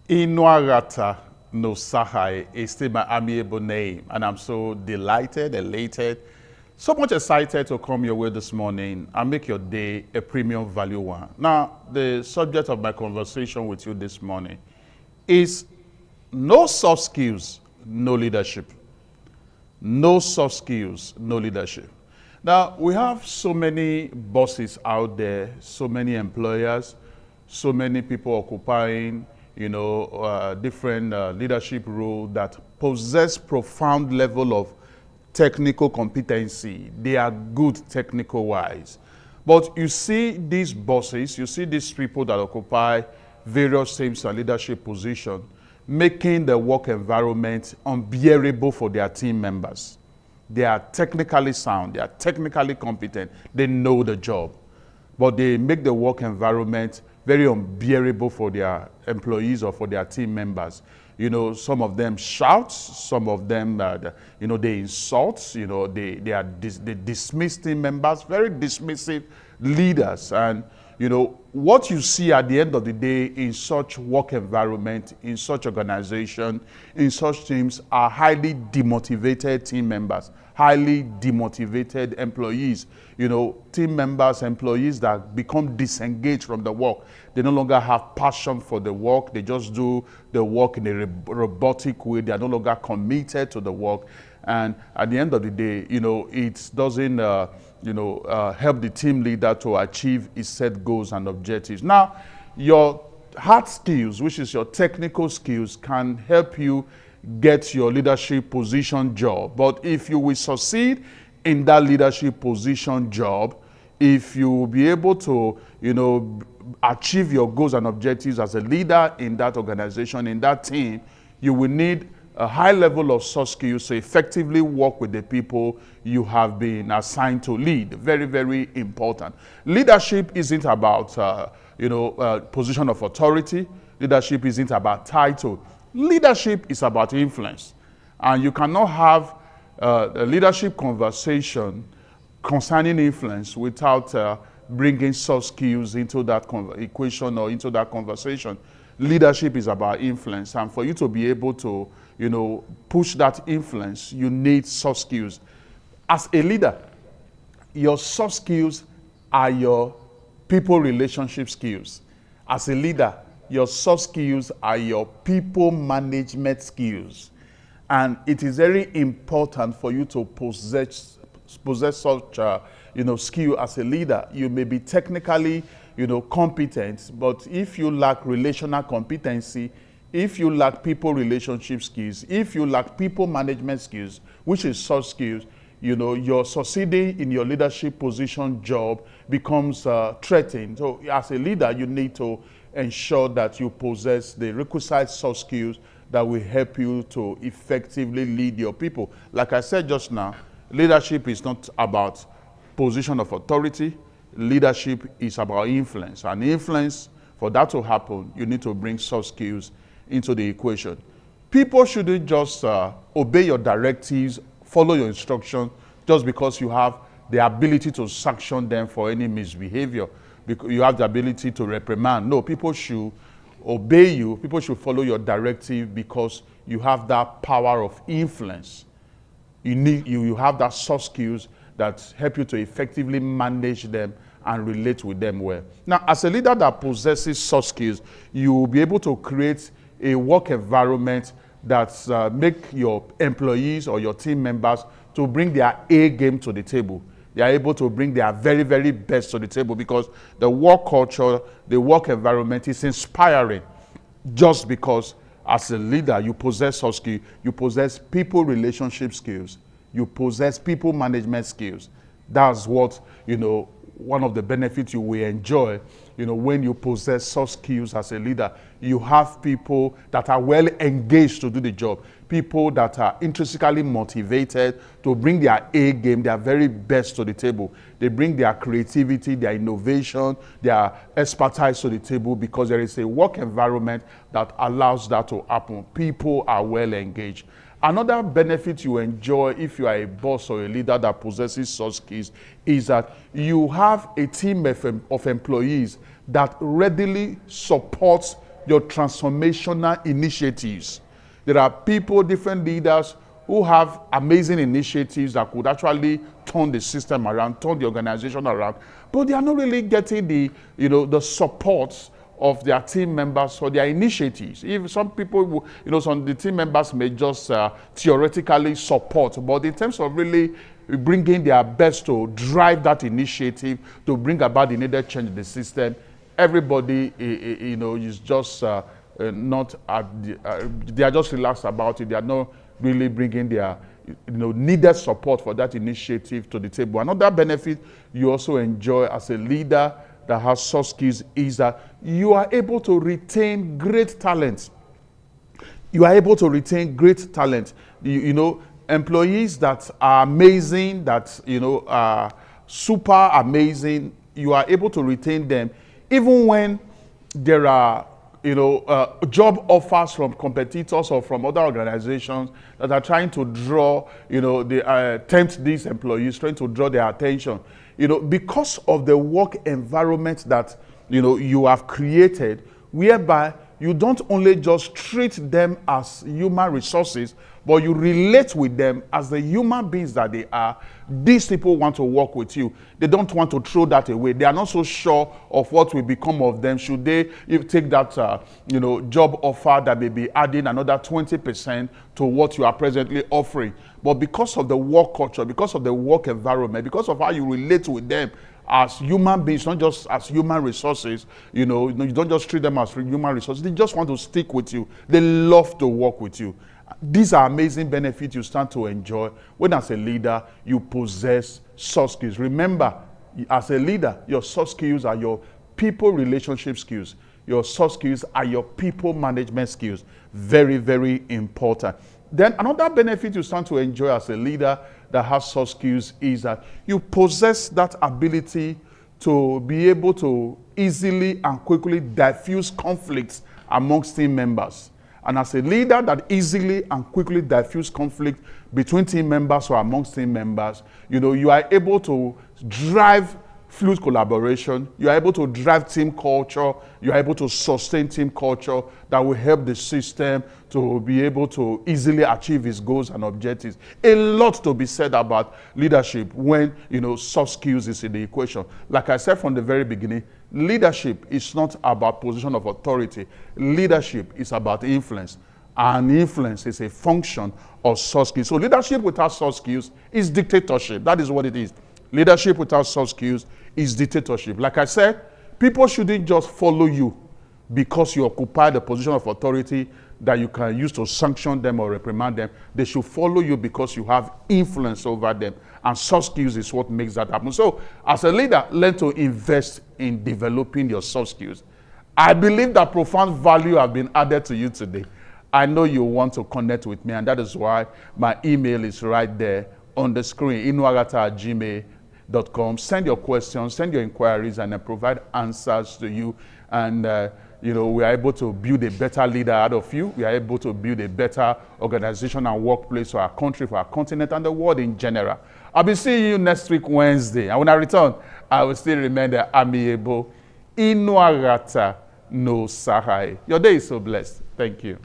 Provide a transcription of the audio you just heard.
Inuarata no Sahai is still my amiable name, and I'm so delighted, elated, so much excited to come your way this morning and make your day a premium value one. Now, the subject of my conversation with you this morning is no soft skills, no leadership. No soft skills, no leadership. Now, we have so many bosses out there, so many employers, so many people occupying, different leadership roles that possess profound level of technical competency. They are good technical wise. But you see these bosses, you see these people that occupy various teams and leadership positions, making the work environment unbearable for their team members. They are technically sound, they are technically competent, they know the job, but they make the work environment very unbearable for their employees or for their team members. You know, some of them shout, some of them, they insult, they dismiss team members, very dismissive leaders. And, what you see at the end of the day in such work environment, in such organization, in such teams are highly demotivated team members, highly demotivated employees. Team members, employees that become disengaged from the work. They no longer have passion for the work. They just do the work in a robotic way. They are no longer committed to the work. And at the end of the day, it doesn't, help the team leader to achieve his set goals and objectives. Now, your hard skills, which is your technical skills, can help you get your leadership position job. But if you will succeed in that leadership position job, if you will be able to, achieve your goals and objectives as a leader in that organization, in that team, you will need a high level of soft skills to effectively work with the people you have been assigned to lead. Very, very important. Leadership isn't about, position of authority. Leadership isn't about title. Leadership is about influence. And you cannot have a leadership conversation concerning influence without bringing soft skills into that equation or into that conversation. Leadership is about influence, and for you to be able to, push that influence, you need soft skills. As a leader, your soft skills are your people relationship skills. As a leader, your soft skills are your people management skills. And it is very important for you to possess such skill as a leader. You may be technically competent, but if you lack relational competency, if you lack people relationship skills, if you lack people management skills, which is soft skills, your succeeding in your leadership position job becomes threatened. So as a leader, you need to ensure that you possess the requisite soft skills that will help you to effectively lead your people. Like I said just now, leadership is not about position of authority. Leadership is about influence. And influence, for that to happen, you need to bring soft skills into the equation. People shouldn't just obey your directives, follow your instructions, just because you have the ability to sanction them for any misbehavior. Because you have the ability to reprimand. No, people should obey you. People should follow your directive because you have that power of influence. You have that soft skills that help you to effectively manage them and relate with them well. Now, as a leader that possesses soft skills, you will be able to create a work environment that make your employees or your team members to bring their A game to the table. They are able to bring their very, very best to the table because the work culture, the work environment is inspiring just because as a leader, you possess soft skills, you possess people relationship skills, you possess people management skills. That's what, one of the benefits you will enjoy, when you possess soft skills as a leader. You have people that are well engaged to do the job, people that are intrinsically motivated to bring their A game, their very best to the table. They bring their creativity, their innovation, their expertise to the table because there is a work environment that allows that to happen. People are well engaged. Another benefit you enjoy if you are a boss or a leader that possesses soft skills is that you have a team of employees that readily supports your transformational initiatives. There are people, different leaders, who have amazing initiatives that could actually turn the system around, turn the organization around, but they are not really getting the, the support of their team members for their initiatives. If some people, some of the team members may just theoretically support, but in terms of really bringing their best to drive that initiative, to bring about the needed change in the system, everybody, is just not at the, they are just relaxed about it. They are not really bringing their needed support for that initiative to the table. Another benefit you also enjoy as a leader that has soft skills is that you are able to retain great talent. You are able to retain great talent. Employees that are amazing, that are super amazing, you are able to retain them even when there are job offers from competitors or from other organizations that are trying to draw, they tempt these employees, trying to draw their attention. Because of the work environment that, you have created, whereby you don't only just treat them as human resources, but you relate with them as the human beings that they are. These people want to work with you. They don't want to throw that away. They are not so sure of what will become of them should they take that job offer that may be adding another 20% to what you are presently offering. But because of the work culture, because of the work environment, because of how you relate with them as human beings, not just as human resources, you don't just treat them as human resources. They just want to stick with you. They love to work with you. These are amazing benefits you start to enjoy when, as a leader, you possess soft skills. Remember, as a leader, your soft skills are your people relationship skills. Your soft skills are your people management skills. Very, very important. Then another benefit you start to enjoy as a leader that has soft skills is that you possess that ability to be able to easily and quickly diffuse conflicts amongst team members. And as a leader that easily and quickly diffuse conflict between team members or amongst team members, you are able to drive fluid collaboration. You are able to drive team culture. You are able to sustain team culture that will help the system to be able to easily achieve its goals and objectives. A lot to be said about leadership when, soft skills is in the equation. Like I said from the very beginning, leadership is not about position of authority. Leadership is about influence. And influence is a function of soft skills. So leadership without soft skills is dictatorship. That is what it is. Leadership without soft skills is dictatorship. Like I said, people shouldn't just follow you because you occupy the position of authority that you can use to sanction them or reprimand them. They should follow you because you have influence over them. And soft skills is what makes that happen. So as a leader, learn to invest in developing your soft skills. I believe that profound value has been added to you today. I know you want to connect with me, and that is why my email is right there on the screen, inuagata@gmail.com. Send your questions, send your inquiries, and I provide answers to you. And we are able to build a better leader out of you. We are able to build a better organization and workplace for our country, for our continent, and the world in general. I'll be seeing you next week, Wednesday. And when I return, I will still remain the amiable Inuagata no Sahai. Your day is so blessed. Thank you.